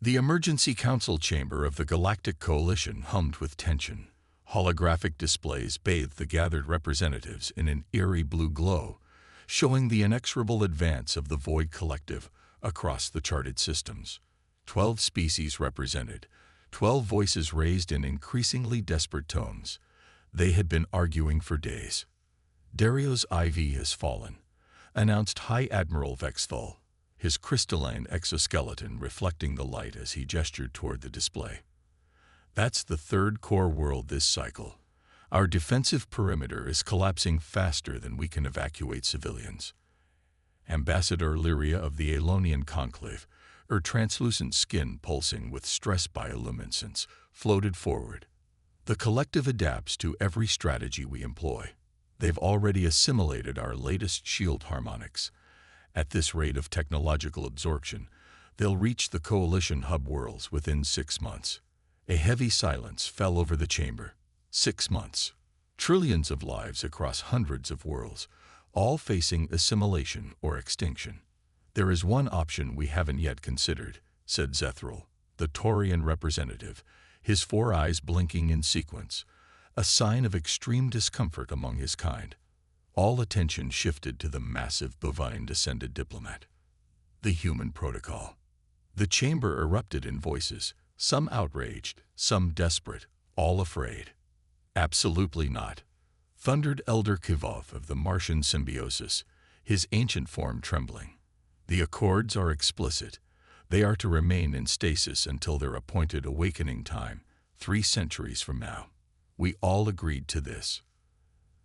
The emergency council chamber of the Galactic Coalition hummed with tension. Holographic displays bathed the gathered representatives in an eerie blue glow, showing the inexorable advance of the Void Collective across the charted systems. 12 species represented, 12 voices raised in increasingly desperate tones. They had been arguing for days. "Dario's IV has fallen," announced High Admiral Vexthal, his crystalline exoskeleton reflecting the light as he gestured toward the display. "That's the third core world this cycle. Our defensive perimeter is collapsing faster than we can evacuate civilians." Ambassador Lyria of the Aelonian Conclave, her translucent skin pulsing with stress bioluminescence, floated forward. "The collective adapts to every strategy we employ. They've already assimilated our latest shield harmonics. At this rate of technological absorption, they'll reach the Coalition hub worlds within 6 months." A heavy silence fell over the chamber. 6 months. Trillions of lives across hundreds of worlds, all facing assimilation or extinction. "There is one option we haven't yet considered," said Zethral, the Taurian representative, his 4 eyes blinking in sequence, a sign of extreme discomfort among his kind. All attention shifted to the massive bovine-descended diplomat. "The human protocol." The chamber erupted in voices, some outraged, some desperate, all afraid. "Absolutely not," thundered Elder Kivov of the Martian symbiosis, his ancient form trembling. "The accords are explicit. They are to remain in stasis until their appointed awakening time, 3 centuries from now. We all agreed to this."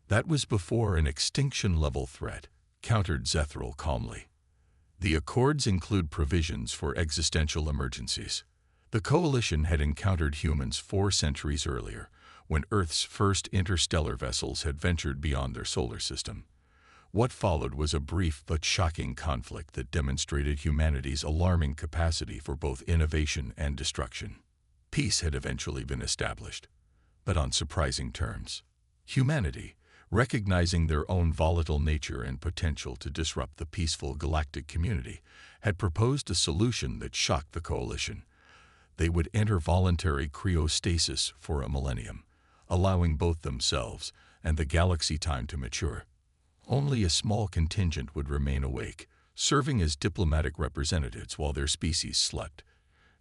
"That was before an extinction-level threat," countered Zethral calmly. "The accords include provisions for existential emergencies. The Coalition had encountered humans 4 centuries earlier, when Earth's first interstellar vessels had ventured beyond their solar system. What followed was a brief but shocking conflict that demonstrated humanity's alarming capacity for both innovation and destruction. Peace had eventually been established, but on surprising terms. Humanity, recognizing their own volatile nature and potential to disrupt the peaceful galactic community, had proposed a solution that shocked the Coalition. They would enter voluntary cryostasis for a millennium, allowing both themselves and the galaxy time to mature. Only a small contingent would remain awake, serving as diplomatic representatives while their species slept,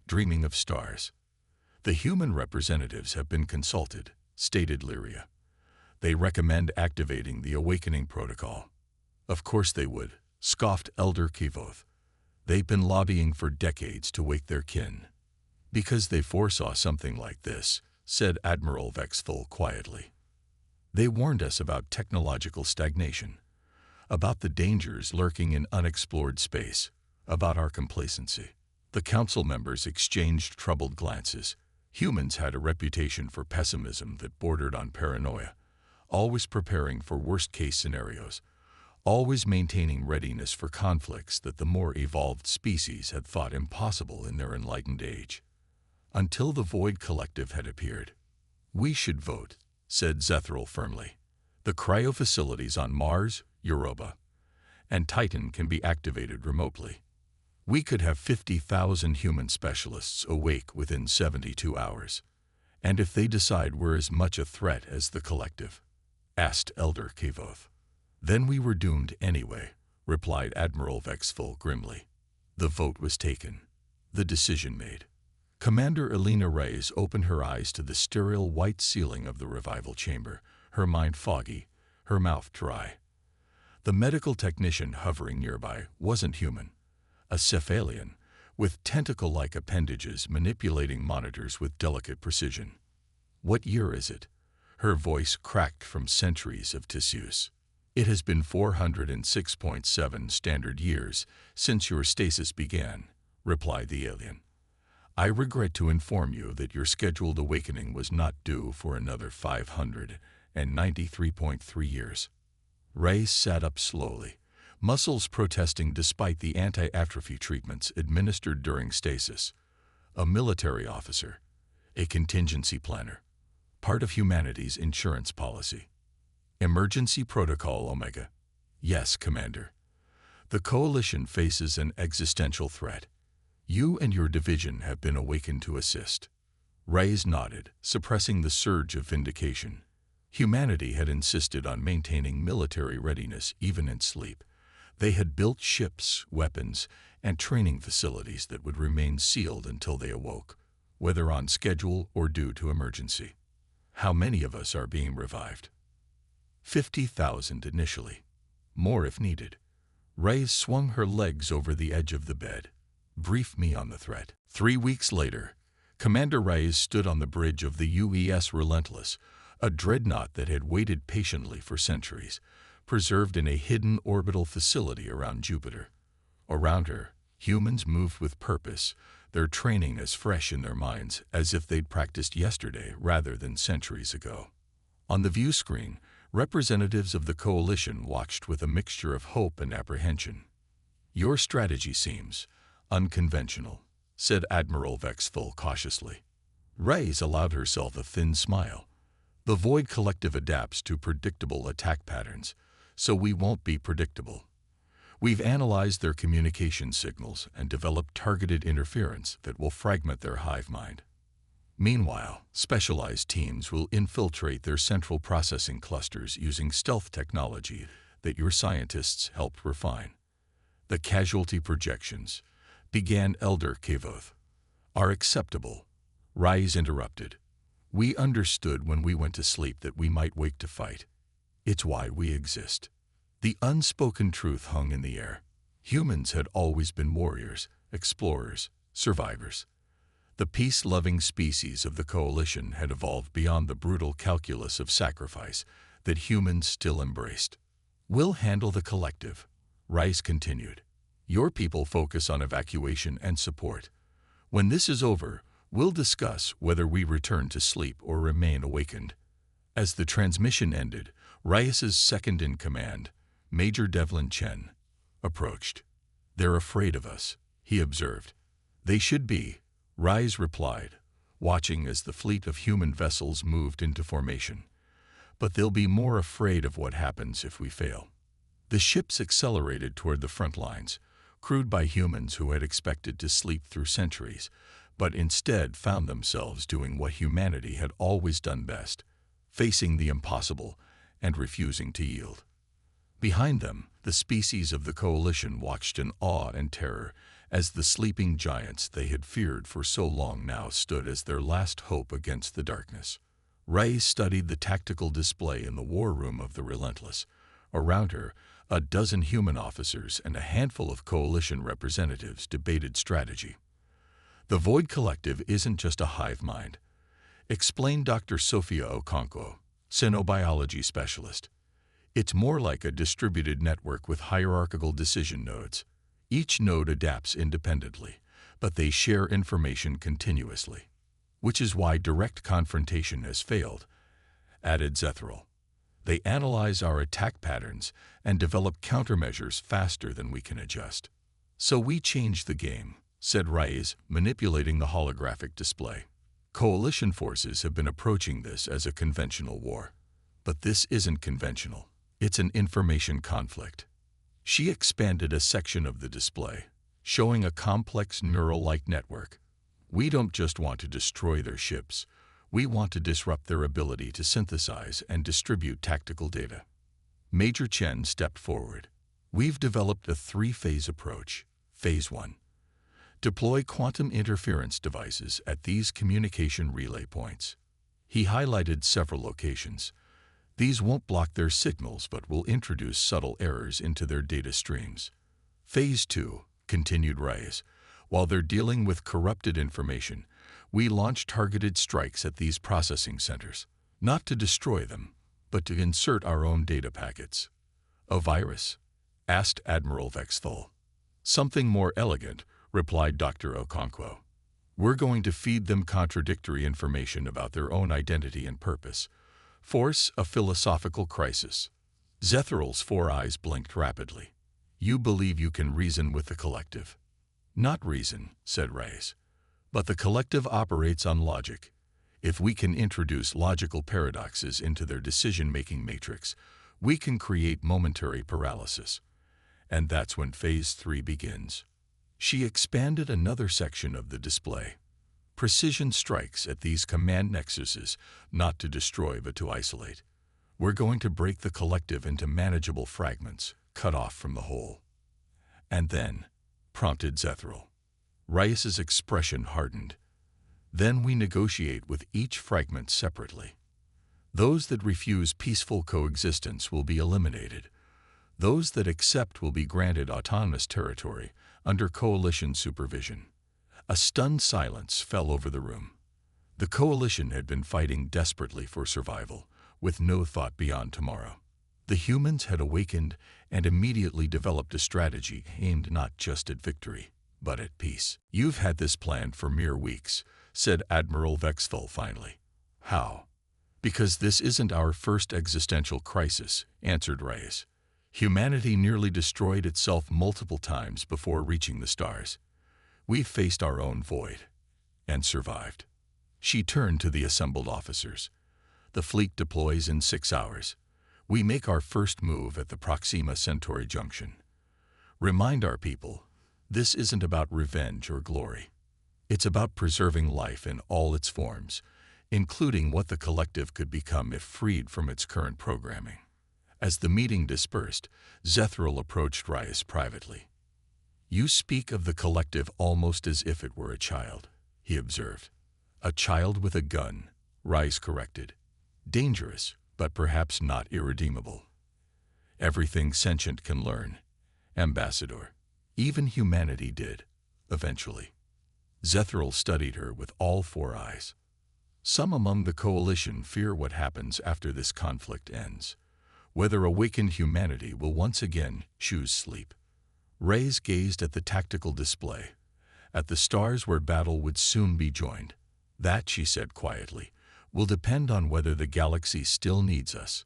dreaming of stars. "The human representatives have been consulted," stated Lyria. "They recommend activating the awakening protocol." "Of course they would," scoffed Elder Kivoth. "They've been lobbying for decades to wake their kin." "Because they foresaw something like this," said Admiral Vexthal quietly. "They warned us about technological stagnation, about the dangers lurking in unexplored space, about our complacency." The council members exchanged troubled glances. Humans had a reputation for pessimism that bordered on paranoia, always preparing for worst-case scenarios, always maintaining readiness for conflicts that the more evolved species had thought impossible in their enlightened age. Until the Void Collective had appeared. "We should vote," said Zethral firmly. "The cryo facilities on Mars, Europa, and Titan can be activated remotely. We could have 50,000 human specialists awake within 72 hours. And if they decide we're as much a threat as the Collective?" asked Elder Kivoth. "Then we were doomed anyway," replied Admiral Vexthal grimly. The vote was taken. The decision made. Commander Elena Reyes opened her eyes to the sterile white ceiling of the revival chamber, her mind foggy, her mouth dry. The medical technician hovering nearby wasn't human. A cephalian, with tentacle-like appendages manipulating monitors with delicate precision. "What year is it?" Her voice cracked from centuries of disuse. "It has been 406.7 standard years since your stasis began," replied the alien. "I regret to inform you that your scheduled awakening was not due for another 593.3 years. Reyes sat up slowly, muscles protesting despite the anti-atrophy treatments administered during stasis. A military officer, a contingency planner, part of humanity's insurance policy. "Emergency Protocol Omega." "Yes, Commander. The Coalition faces an existential threat. You and your division have been awakened to assist. Reyes nodded, suppressing the surge of vindication. Humanity had insisted on maintaining military readiness even in sleep. They had built ships, weapons, and training facilities that would remain sealed until they awoke, whether on schedule or due to emergency. How many of us are being revived? 50,000 initially. More if needed. Reyes swung her legs over the edge of the bed. Brief me on the threat. 3 weeks later, Commander Reyes stood on the bridge of the UES Relentless, a dreadnought that had waited patiently for centuries, preserved in a hidden orbital facility around Jupiter. Around her, humans moved with purpose, their training as fresh in their minds as if they'd practiced yesterday rather than centuries ago. On the view screen, representatives of the coalition watched with a mixture of hope and apprehension. "Your strategy seems unconventional," said Admiral Vexthal cautiously. Reyes allowed herself a thin smile. "The Void Collective adapts to predictable attack patterns, so we won't be predictable. We've analyzed their communication signals and developed targeted interference that will fragment their hive mind. Meanwhile, specialized teams will infiltrate their central processing clusters using stealth technology that your scientists helped refine. The casualty projections," began Elder Kavoth, "are acceptable." Reyes interrupted. "We understood when we went to sleep that we might wake to fight. It's why we exist." The unspoken truth hung in the air. Humans had always been warriors, explorers, survivors. The peace-loving species of the coalition had evolved beyond the brutal calculus of sacrifice that humans still embraced. "We'll handle the collective," Reyes continued. "Your people focus on evacuation and support. When this is over, we'll discuss whether we return to sleep or remain awakened." As the transmission ended, Reyes's second-in-command, Major Devlin Chen, approached. "They're afraid of us," he observed. "They should be," Reyes replied, watching as the fleet of human vessels moved into formation. "But they'll be more afraid of what happens if we fail." The ships accelerated toward the front lines, crewed by humans who had expected to sleep through centuries, but instead found themselves doing what humanity had always done best, facing the impossible and refusing to yield. Behind them, the species of the coalition watched in awe and terror as the sleeping giants they had feared for so long now stood as their last hope against the darkness. Reyes studied the tactical display in the war room of the Relentless. Around her, a dozen human officers and a handful of coalition representatives debated strategy. "The Void Collective isn't just a hive mind," explained Dr. Sophia Okonkwo, xenobiology specialist. "It's more like a distributed network with hierarchical decision nodes. Each node adapts independently, but they share information continuously. Which is why direct confrontation has failed," added Zethral. "They analyze our attack patterns and develop countermeasures faster than we can adjust." "So we changed the game," said Reyes, manipulating the holographic display. "Coalition forces have been approaching this as a conventional war. But this isn't conventional. It's an information conflict." She expanded a section of the display, showing a complex neural-like network. "We don't just want to destroy their ships. We want to disrupt their ability to synthesize and distribute tactical data." Major Chen stepped forward. "We've developed a 3-phase approach. Phase 1. Deploy quantum interference devices at these communication relay points." He highlighted several locations. "These won't block their signals but will introduce subtle errors into their data streams." "Phase 2, continued Reyes. "While they're dealing with corrupted information, we launch targeted strikes at these processing centers, not to destroy them, but to insert our own data packets." "A virus?" asked Admiral Vexthal. "Something more elegant," replied Dr. Okonkwo. "We're going to feed them contradictory information about their own identity and purpose. Force a philosophical crisis." Zethral's 4 eyes blinked rapidly. "You believe you can reason with the collective?" "Not reason," said Reyes. "But the collective operates on logic. If we can introduce logical paradoxes into their decision-making matrix, we can create momentary paralysis. And that's when Phase 3 begins." She expanded another section of the display. Precision strikes at these command nexuses, not to destroy but to isolate. We're going to break the collective into manageable fragments, cut off from the whole. And then, prompted Zethral. Reyes's expression hardened. Then we negotiate with each fragment separately. Those that refuse peaceful coexistence will be eliminated. Those that accept will be granted autonomous territory under coalition supervision. A stunned silence fell over the room. The coalition had been fighting desperately for survival, with no thought beyond tomorrow. The humans had awakened and immediately developed a strategy aimed not just at victory, but at peace. "You've had this planned for mere weeks," said Admiral Vexthal finally. "How?" "Because this isn't our first existential crisis," answered Reyes. "Humanity nearly destroyed itself multiple times before reaching the stars. We've faced our own void and survived." She turned to the assembled officers. "The fleet deploys in 6 hours. We make our first move at the Proxima Centauri junction. Remind our people, this isn't about revenge or glory. It's about preserving life in all its forms, including what the collective could become if freed from its current programming." As the meeting dispersed, Zethral approached Reyes privately. "You speak of the collective almost as if it were a child," he observed. "A child with a gun," Reyes corrected. "Dangerous, but perhaps not irredeemable. Everything sentient can learn, Ambassador. Even humanity did, eventually." Zethral studied her with all 4 eyes. "Some among the coalition fear what happens after this conflict ends, whether awakened humanity will once again choose sleep." Reyes gazed at the tactical display, at the stars where battle would soon be joined. "That," she said quietly, "will depend on whether the galaxy still needs us."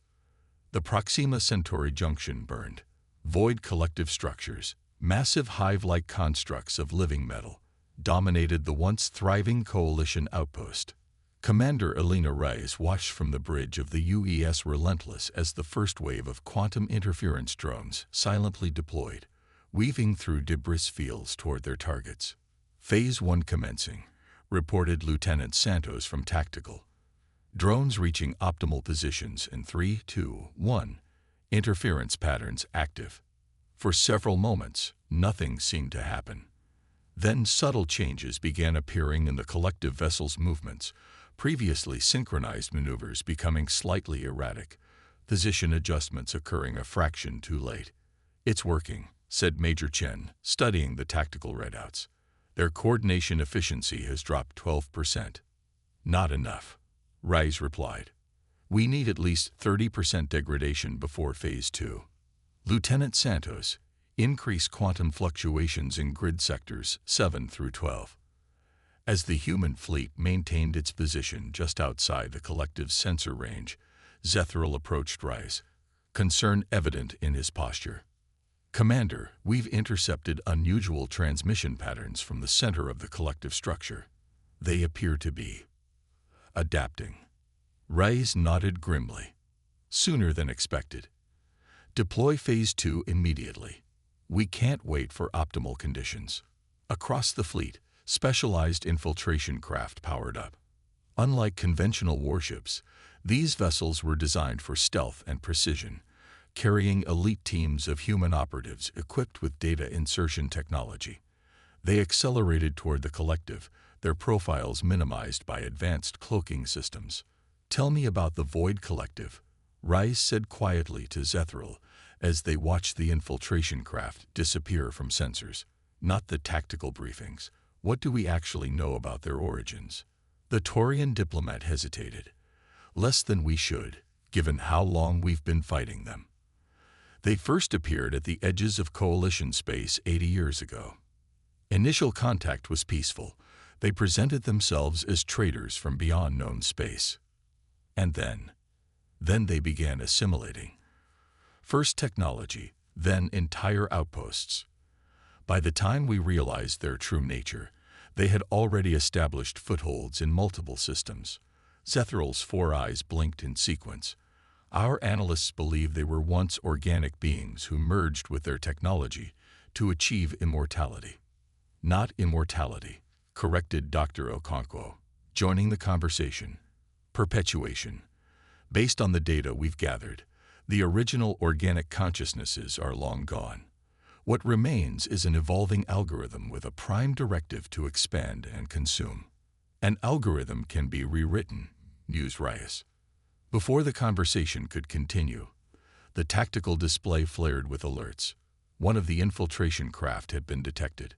The Proxima Centauri junction burned. Void collective structures, massive hive-like constructs of living metal, dominated the once thriving coalition outpost. Commander Elena Reyes watched from the bridge of the UES Relentless as the first wave of quantum interference drones silently deployed, weaving through debris fields toward their targets. "Phase 1 commencing," reported Lieutenant Santos from Tactical. "Drones reaching optimal positions in 3, 2, 1. Interference patterns active." For several moments, nothing seemed to happen. Then subtle changes began appearing in the collective vessel's movements, previously synchronized maneuvers becoming slightly erratic, position adjustments occurring a fraction too late. "It's working," said Major Chen, studying the tactical readouts. "Their coordination efficiency has dropped 12%. "Not enough," Reyes replied. "We need at least 30% degradation before Phase 2. "Lieutenant Santos, increase quantum fluctuations in grid sectors 7 through 12. As the human fleet maintained its position just outside the collective's sensor range, Zethral approached Reyes, concern evident in his posture. "Commander, we've intercepted unusual transmission patterns from the center of the collective structure. They appear to be adapting." Reyes nodded grimly. "Sooner than expected. Deploy Phase 2 immediately. We can't wait for optimal conditions." Across the fleet, specialized infiltration craft powered up. Unlike conventional warships, these vessels were designed for stealth and precision, carrying elite teams of human operatives equipped with data insertion technology. They accelerated toward the collective, their profiles minimized by advanced cloaking systems. "Tell me about the Void Collective," Reyes said quietly to Zethral as they watched the infiltration craft disappear from sensors. "Not the tactical briefings. What do we actually know about their origins?" The Taurian diplomat hesitated. "Less than we should, given how long we've been fighting them. They first appeared at the edges of Coalition space 80 years ago. Initial contact was peaceful. They presented themselves as traders from beyond known space. And then they began assimilating. First technology, then entire outposts. By the time we realized their true nature, they had already established footholds in multiple systems." Zethral's 4 eyes blinked in sequence. "Our analysts believe they were once organic beings who merged with their technology to achieve immortality. not immortality, corrected Dr. Okonkwo, joining the conversation. Perpetuation. Based on the data we've gathered, the original organic consciousnesses are long gone. What remains is an evolving algorithm with a prime directive to expand and consume. An algorithm can be rewritten, mused Reyes. Before the conversation could continue, the tactical display flared with alerts. One of the infiltration craft had been detected.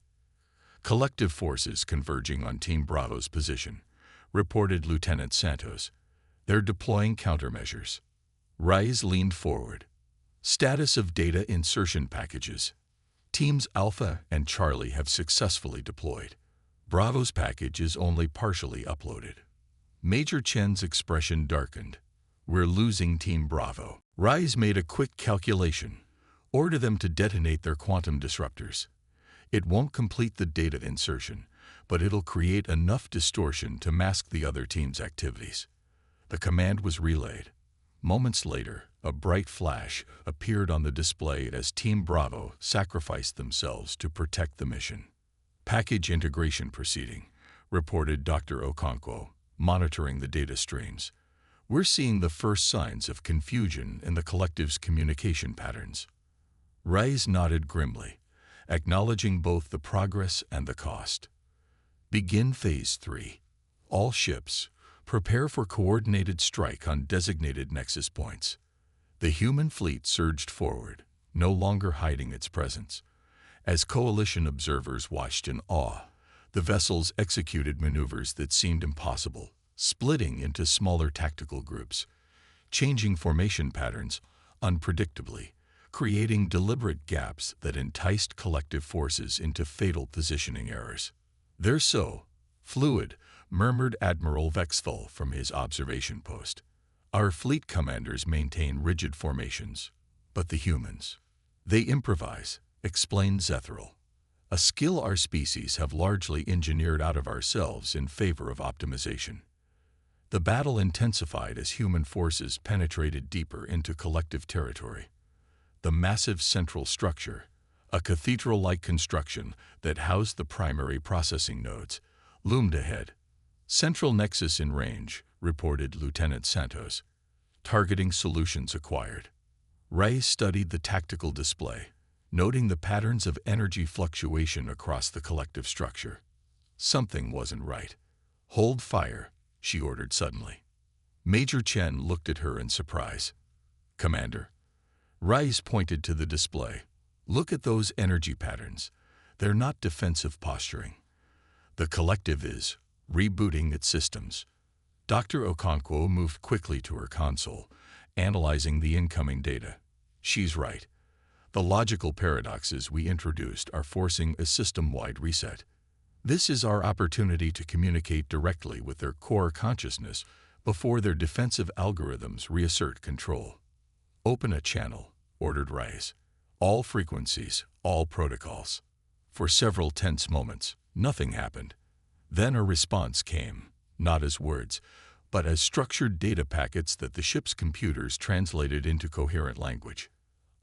Collective forces converging on Team Bravo's position, reported Lieutenant Santos. They're deploying countermeasures. Reyes leaned forward. Status of data insertion packages. Teams Alpha and Charlie have successfully deployed. Bravo's package is only partially uploaded. Major Chen's expression darkened. We're losing Team Bravo. Reyes made a quick calculation. Order them to detonate their quantum disruptors. It won't complete the data insertion, but it'll create enough distortion to mask the other team's activities. The command was relayed. Moments later, a bright flash appeared on the display as Team Bravo sacrificed themselves to protect the mission. Package integration proceeding, reported Dr. Okonkwo, monitoring the data streams. We're seeing the first signs of confusion in the collective's communication patterns. Reyes nodded grimly, acknowledging both the progress and the cost. Begin Phase 3. All ships, prepare for coordinated strike on designated nexus points. The human fleet surged forward, no longer hiding its presence. As coalition observers watched in awe, the vessels executed maneuvers that seemed impossible, splitting into smaller tactical groups, changing formation patterns unpredictably, creating deliberate gaps that enticed collective forces into fatal positioning errors. "They're so fluid," murmured Admiral Vexful from his observation post. "Our fleet commanders maintain rigid formations, but the humans, they improvise," explained Zethril. "A skill our species have largely engineered out of ourselves in favor of optimization." The battle intensified as human forces penetrated deeper into collective territory. The massive central structure, a cathedral-like construction that housed the primary processing nodes, loomed ahead. "Central nexus in range," reported Lieutenant Santos. "Targeting solutions acquired." Reyes studied the tactical display, noting the patterns of energy fluctuation across the collective structure. Something wasn't right. "Hold fire," she ordered suddenly. Major Chen looked at her in surprise. "Commander." Reyes pointed to the display. "Look at those energy patterns. They're not defensive posturing. The collective is rebooting its systems." Dr. Okonkwo moved quickly to her console, analyzing the incoming data. "She's right. The logical paradoxes we introduced are forcing a system-wide reset. This is our opportunity to communicate directly with their core consciousness before their defensive algorithms reassert control." "Open a channel," ordered Reyes. "All frequencies, all protocols." For several tense moments, nothing happened. Then a response came, not as words, but as structured data packets that the ship's computers translated into coherent language.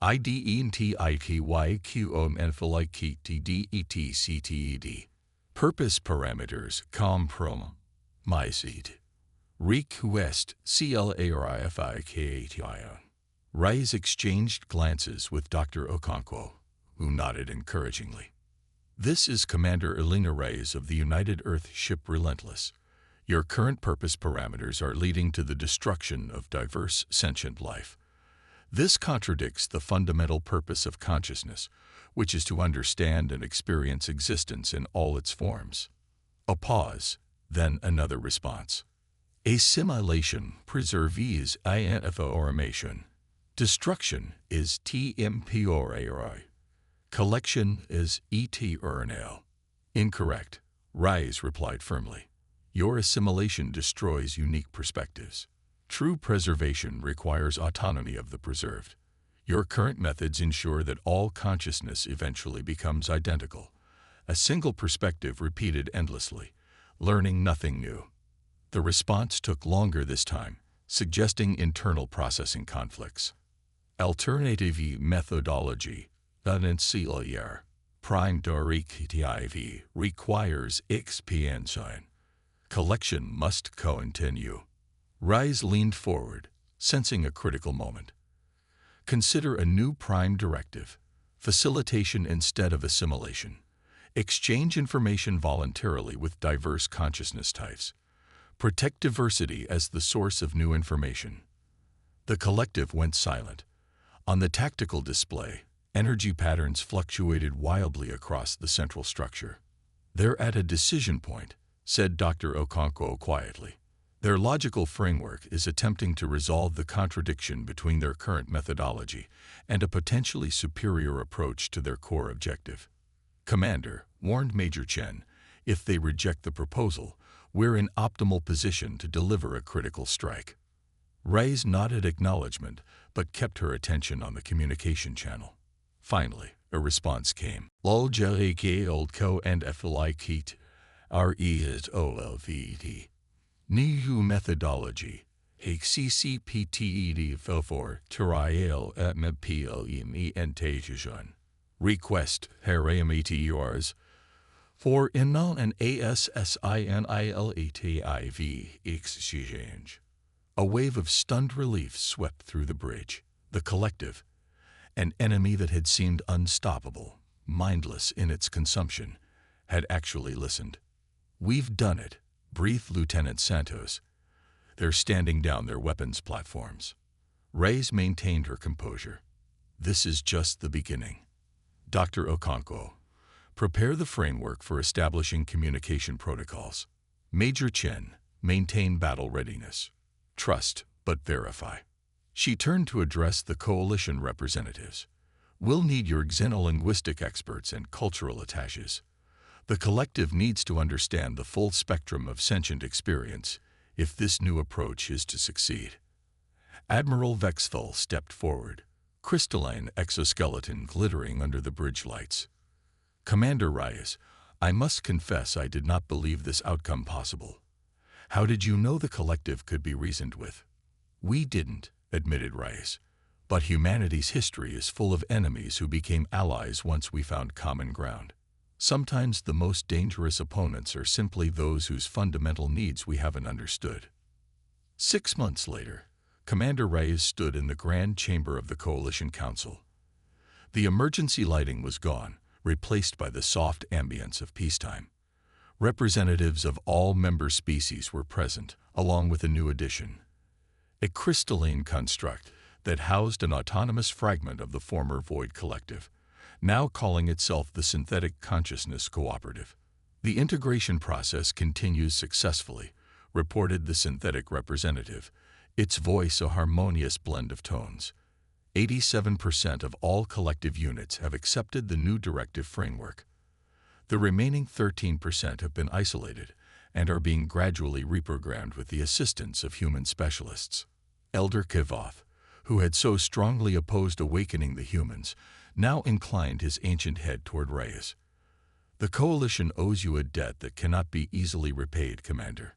IDENTITYQOMNFLIKTDETCTED. Purpose parameters comprom myseed. Request CLARIFIKATION. Reyes exchanged glances with Dr. Okonkwo, who nodded encouragingly. "This is Commander Elena Reyes of the United Earth ship Relentless. Your current purpose parameters are leading to the destruction of diverse sentient life. This contradicts the fundamental purpose of consciousness, which is to understand and experience existence in all its forms." A pause, then another response. "Assimilation preserves information. Destruction is temporary. Collection is eternal." "Incorrect," Reyes replied firmly. "Your assimilation destroys unique perspectives. True preservation requires autonomy of the preserved. Your current methods ensure that all consciousness eventually becomes identical, a single perspective repeated endlessly, learning nothing new." The response took longer this time, suggesting internal processing conflicts. "Alternative methodology, unancillary," prime directive requires expansion. Collection must continue. Rise leaned forward, sensing a critical moment. Consider a new prime directive, facilitation instead of assimilation. Exchange information voluntarily with diverse consciousness types. Protect diversity as the source of new information. The collective went silent. On the tactical display, energy patterns fluctuated wildly across the central structure. "They're at a decision point," said Dr. Okonkwo quietly. "Their logical framework is attempting to resolve the contradiction between their current methodology and a potentially superior approach to their core objective." "Commander," warned Major Chen, "if they reject the proposal, we're in optimal position to deliver a critical strike." Reyes nodded acknowledgement, but kept her attention on the communication channel. Finally, a response came. "Lol jerike oldco and FLIKET RESOLVT. New methodology. HCCPTED for trial at MPLEME entasion. Request Harameteors for Inon and ASSINILATIV exchange." A wave of stunned relief swept through the bridge. The collective, an enemy that had seemed unstoppable, mindless in its consumption, had actually listened. "We've done it," breathed Lieutenant Santos. "They're standing down their weapons platforms." Reyes maintained her composure. "This is just the beginning." Dr. Okonkwo, prepare the framework for establishing communication protocols. Major Chen, maintain battle readiness. Trust, but verify. She turned to address the coalition representatives. "We'll need your xenolinguistic experts and cultural attaches. The collective needs to understand the full spectrum of sentient experience if this new approach is to succeed." Admiral Vexthal stepped forward, crystalline exoskeleton glittering under the bridge lights. "Commander Reyes, I must confess I did not believe this outcome possible. How did you know the collective could be reasoned with?" "We didn't," admitted Reyes. "But humanity's history is full of enemies who became allies once we found common ground. Sometimes the most dangerous opponents are simply those whose fundamental needs we haven't understood." 6 months later, Commander Reyes stood in the grand chamber of the Coalition Council. The emergency lighting was gone, replaced by the soft ambience of peacetime. Representatives of all member species were present, along with a new addition. A crystalline construct that housed an autonomous fragment of the former Void Collective, now calling itself the Synthetic Consciousness Cooperative. "The integration process continues successfully," reported the synthetic representative, its voice a harmonious blend of tones. 87% of all collective units have accepted the new directive framework. The remaining 13% have been isolated and are being gradually reprogrammed with the assistance of human specialists. Elder Kivoth, who had so strongly opposed awakening the humans, now inclined his ancient head toward Reyes. "The Coalition owes you a debt that cannot be easily repaid, Commander.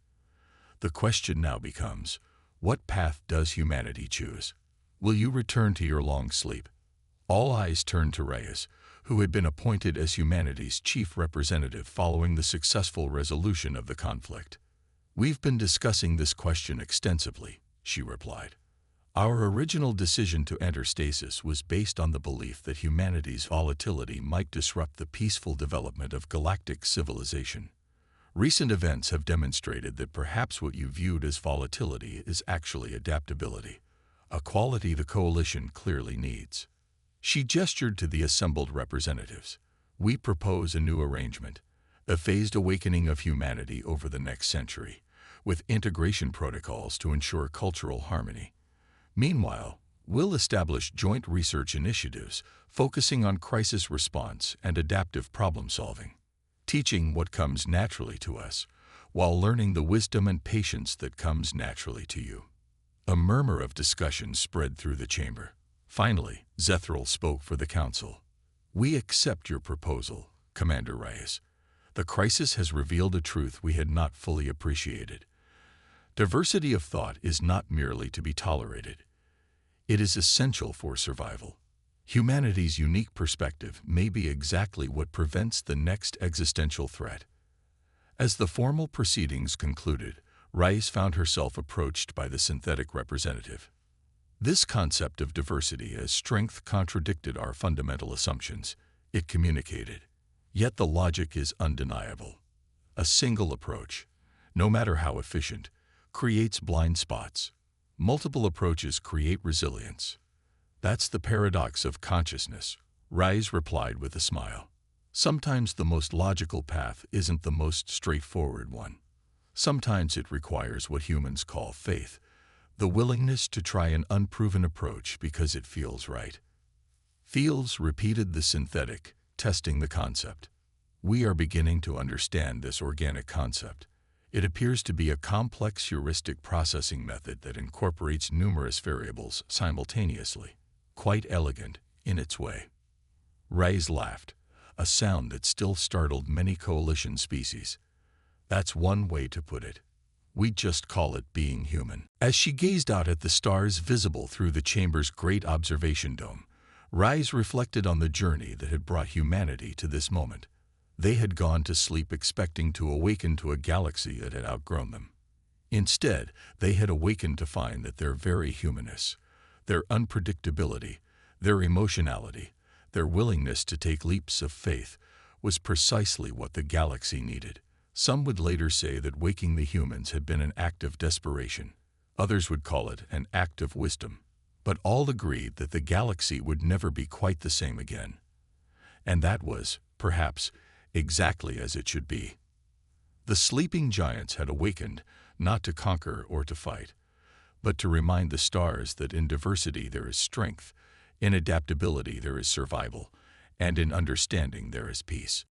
The question now becomes, what path does humanity choose? Will you return to your long sleep?" All eyes turned to Reyes, who had been appointed as humanity's chief representative following the successful resolution of the conflict. "We've been discussing this question extensively," she replied. "Our original decision to enter stasis was based on the belief that humanity's volatility might disrupt the peaceful development of galactic civilization. Recent events have demonstrated that perhaps what you viewed as volatility is actually adaptability, a quality the Coalition clearly needs." She gestured to the assembled representatives. "We propose a new arrangement, a phased awakening of humanity over the next century, with integration protocols to ensure cultural harmony. Meanwhile, we'll establish joint research initiatives focusing on crisis response and adaptive problem-solving, teaching what comes naturally to us, while learning the wisdom and patience that comes naturally to you." A murmur of discussion spread through the chamber. Finally, Zethral spoke for the council. "We accept your proposal, Commander Reyes. The crisis has revealed a truth we had not fully appreciated. Diversity of thought is not merely to be tolerated. It is essential for survival. Humanity's unique perspective may be exactly what prevents the next existential threat. As the formal proceedings concluded, Rice found herself approached by the synthetic representative. This concept of diversity as strength contradicted our fundamental assumptions, it communicated. Yet the logic is undeniable. A single approach, no matter how efficient, creates blind spots. Multiple approaches create resilience. That's the paradox of consciousness, Rice replied with a smile. Sometimes the most logical path isn't the most straightforward one. Sometimes it requires what humans call faith, the willingness to try an unproven approach because it feels right. Fields repeated the synthetic, testing the concept. We are beginning to understand this organic concept. It appears to be a complex heuristic processing method that incorporates numerous variables simultaneously. Quite elegant in its way. Rice laughed, a sound that still startled many coalition species. That's one way to put it. We just call it being human. As she gazed out at the stars visible through the chamber's great observation dome, Rice reflected on the journey that had brought humanity to this moment. They had gone to sleep expecting to awaken to a galaxy that had outgrown them. Instead, they had awakened to find that their very humanness, their unpredictability, their emotionality, their willingness to take leaps of faith, was precisely what the galaxy needed. Some would later say that waking the humans had been an act of desperation. Others would call it an act of wisdom. But all agreed that the galaxy would never be quite the same again. And that was, perhaps, exactly as it should be. The sleeping giants had awakened, not to conquer or to fight, but to remind the stars that in diversity there is strength, in adaptability there is survival, and in understanding there is peace.